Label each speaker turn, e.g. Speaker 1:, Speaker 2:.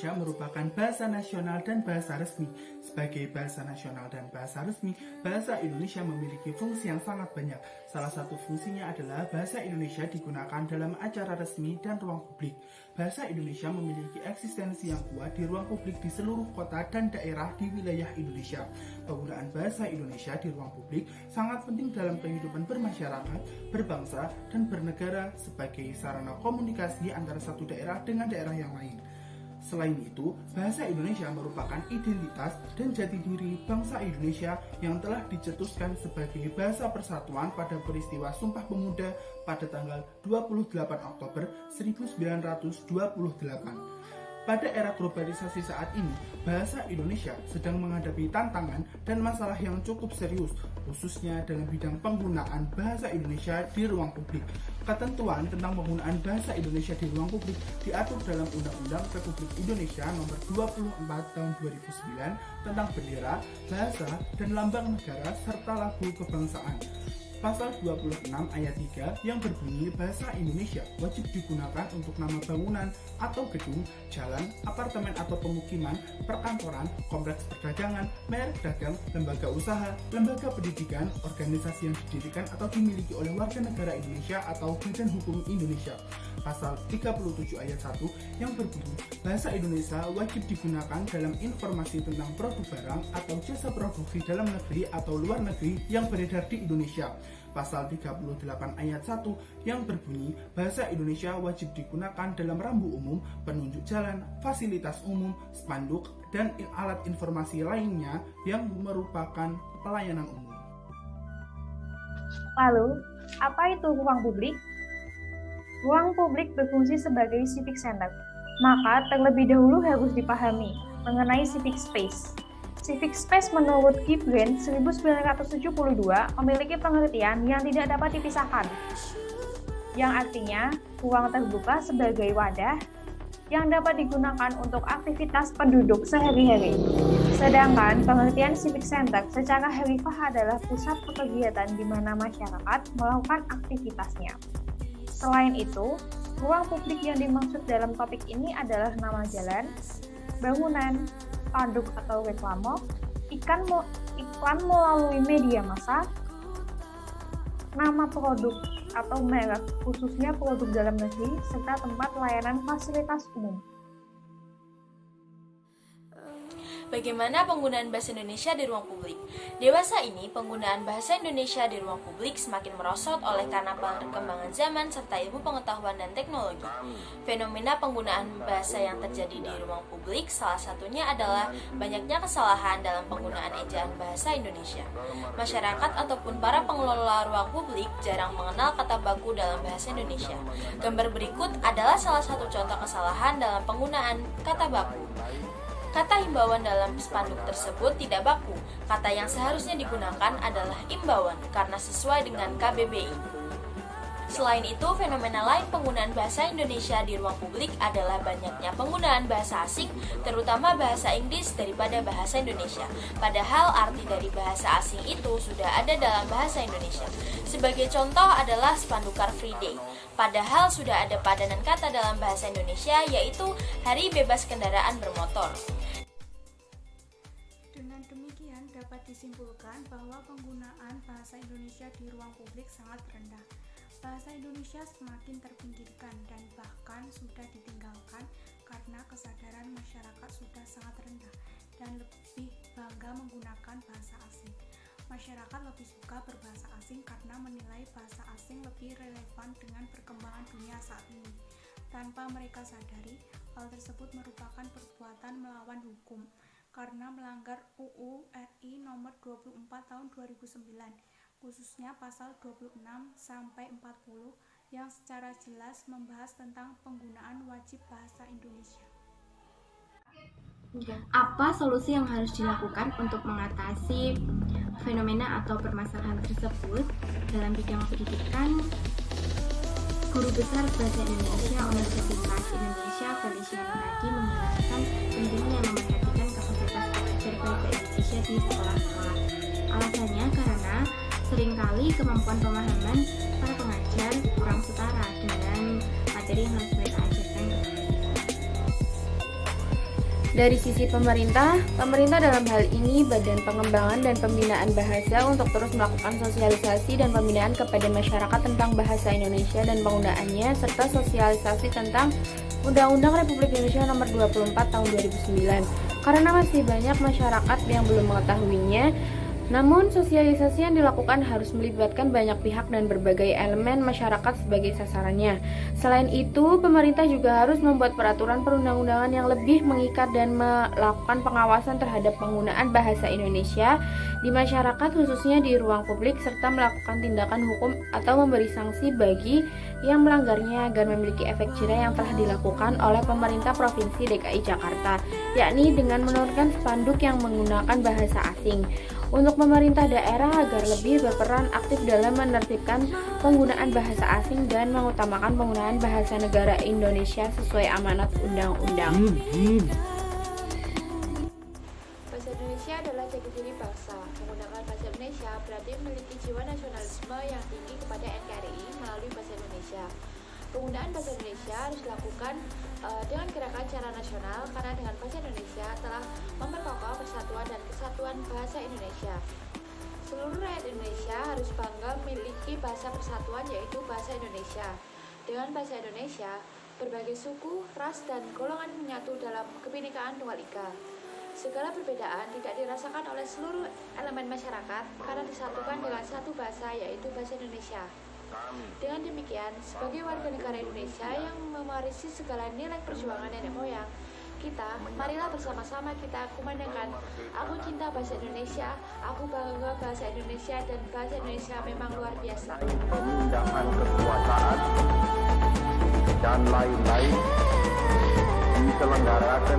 Speaker 1: Indonesia merupakan bahasa nasional dan bahasa resmi. Sebagai bahasa nasional dan bahasa resmi, bahasa Indonesia memiliki fungsi yang sangat banyak. Salah satu fungsinya adalah bahasa Indonesia digunakan dalam acara resmi dan ruang publik. Bahasa Indonesia memiliki eksistensi yang kuat di ruang publik di seluruh kota dan daerah di wilayah Indonesia. Penggunaan bahasa Indonesia di ruang publik sangat penting dalam kehidupan bermasyarakat, berbangsa, dan bernegara sebagai sarana komunikasi antara satu daerah dengan daerah yang lain. Selain itu, bahasa Indonesia merupakan identitas dan jati diri bangsa Indonesia yang telah dicetuskan sebagai bahasa persatuan pada peristiwa Sumpah Pemuda pada tanggal 28 Oktober 1928. Pada era globalisasi saat ini, bahasa Indonesia sedang menghadapi tantangan dan masalah yang cukup serius, khususnya dalam bidang penggunaan bahasa Indonesia di ruang publik. Ketentuan tentang penggunaan bahasa Indonesia di ruang publik diatur dalam Undang-Undang Republik Indonesia Nomor 24 Tahun 2009 tentang bendera, bahasa, dan lambang negara serta lagu kebangsaan. Pasal 26 ayat 3 yang berbunyi bahasa Indonesia wajib digunakan untuk nama bangunan atau gedung, jalan, apartemen atau pemukiman, perkantoran, kompleks perdagangan, merek dagang, lembaga usaha, lembaga pendidikan, organisasi yang didirikan atau dimiliki oleh warga negara Indonesia atau badan hukum Indonesia. Pasal 37 ayat 1 yang berbunyi bahasa Indonesia wajib digunakan dalam informasi tentang produk barang atau jasa produksi dalam negeri atau luar negeri yang beredar di Indonesia. Pasal 38 ayat 1 yang berbunyi bahasa Indonesia wajib digunakan dalam rambu umum, penunjuk jalan, fasilitas umum, spanduk, dan alat informasi lainnya yang merupakan pelayanan umum.
Speaker 2: Lalu, apa itu ruang publik? Ruang publik berfungsi sebagai civic center, maka terlebih dahulu harus dipahami mengenai civic space. Civic space menurut Gibran 1972 memiliki pengertian yang tidak dapat dipisahkan, yang artinya ruang terbuka sebagai wadah yang dapat digunakan untuk aktivitas penduduk sehari-hari. Sedangkan pengertian civic center secara harfiah adalah pusat kegiatan di mana masyarakat melakukan aktivitasnya. Selain itu, ruang publik yang dimaksud dalam topik ini adalah nama jalan, bangunan, spanduk atau reklame, iklan melalui media massa, nama produk atau merek, khususnya produk dalam negeri, serta tempat layanan fasilitas umum.
Speaker 3: Bagaimana penggunaan bahasa Indonesia di ruang publik? Dewasa ini, penggunaan bahasa Indonesia di ruang publik semakin merosot oleh karena perkembangan zaman serta ilmu pengetahuan dan teknologi. Fenomena penggunaan bahasa yang terjadi di ruang publik salah satunya adalah banyaknya kesalahan dalam penggunaan ejaan bahasa Indonesia. Masyarakat ataupun para pengelola ruang publik jarang mengenal kata baku dalam bahasa Indonesia. Gambar berikut adalah salah satu contoh kesalahan dalam penggunaan kata baku. Kata himbauan dalam spanduk tersebut tidak baku. Kata yang seharusnya digunakan adalah imbauan karena sesuai dengan KBBI. Selain itu, fenomena lain penggunaan bahasa Indonesia di ruang publik adalah banyaknya penggunaan bahasa asing, terutama bahasa Inggris daripada bahasa Indonesia. Padahal arti dari bahasa asing itu sudah ada dalam bahasa Indonesia. Sebagai contoh adalah spanduk Car Free Day. Padahal sudah ada padanan kata dalam bahasa Indonesia, yaitu Hari Bebas Kendaraan Bermotor.
Speaker 4: Dengan demikian dapat disimpulkan bahwa penggunaan bahasa Indonesia di ruang publik sangat rendah. Bahasa Indonesia semakin terpinggirkan dan bahkan sudah ditinggalkan karena kesadaran masyarakat sudah sangat rendah dan lebih bangga menggunakan bahasa asing. Masyarakat lebih suka berbahasa asing karena menilai bahasa asing lebih relevan dengan perkembangan dunia saat ini. Tanpa mereka sadari, hal tersebut merupakan perbuatan melawan hukum karena melanggar UU RI nomor 24 tahun 2009, khususnya pasal 26 sampai 40 yang secara jelas membahas tentang penggunaan wajib bahasa Indonesia.
Speaker 5: Apa solusi yang harus dilakukan untuk mengatasi fenomena atau permasalahan tersebut? Dalam bidang pendidikan, Guru Besar Bahasa Indonesia Universitas Indonesia Felicia Renadi menjelaskan pentingnya memperhatikan kapasitas belajar bahasa Indonesia di sekolah-sekolah. Alasannya karena seringkali kemampuan pemahaman para pengajar kurang setara dengan materi yang harus mereka ajarkan.
Speaker 6: Dari sisi pemerintah dalam hal ini Badan Pengembangan dan Pembinaan Bahasa untuk terus melakukan sosialisasi dan pembinaan kepada masyarakat tentang bahasa Indonesia dan penggunaannya, serta sosialisasi tentang Undang-Undang Republik Indonesia Nomor 24 Tahun 2009. Karena masih banyak masyarakat yang belum mengetahuinya, namun sosialisasi yang dilakukan harus melibatkan banyak pihak dan berbagai elemen masyarakat sebagai sasarannya. Selain itu, pemerintah juga harus membuat peraturan perundang-undangan yang lebih mengikat dan melakukan pengawasan terhadap penggunaan bahasa Indonesia di masyarakat, khususnya di ruang publik, serta melakukan tindakan hukum atau memberi sanksi bagi yang melanggarnya agar memiliki efek jerah yang telah dilakukan oleh pemerintah Provinsi DKI Jakarta, yakni dengan menurunkan spanduk yang menggunakan bahasa asing. Untuk pemerintah daerah agar lebih berperan aktif dalam menertibkan penggunaan bahasa asing dan mengutamakan penggunaan bahasa negara Indonesia sesuai amanat undang-undang.
Speaker 3: Bahasa Indonesia adalah jati diri bangsa. Menggunakan bahasa Indonesia berarti memiliki jiwa nasionalisme yang tinggi kepada NKRI melalui bahasa Indonesia. Penggunaan bahasa Indonesia harus dilakukan dengan gerakan secara nasional, karena dengan bahasa Indonesia telah memperkokoh persatuan dan kesatuan bahasa Indonesia. Seluruh rakyat Indonesia harus bangga memiliki bahasa persatuan, yaitu bahasa Indonesia. Dengan bahasa Indonesia, berbagai suku, ras, dan golongan menyatu dalam kebinekaan Tunggal Ika. Segala perbedaan tidak dirasakan oleh seluruh elemen masyarakat karena disatukan dengan satu bahasa, yaitu bahasa Indonesia. Dengan demikian, sebagai warga negara Indonesia yang mewarisi segala nilai perjuangan nenek moyang kita, marilah bersama-sama kita kumandangkan, aku cinta bahasa Indonesia, aku bangga bahasa Indonesia, dan bahasa Indonesia memang luar biasa.
Speaker 7: Pemindahan kekuasaan dan lain-lain diselenggarakan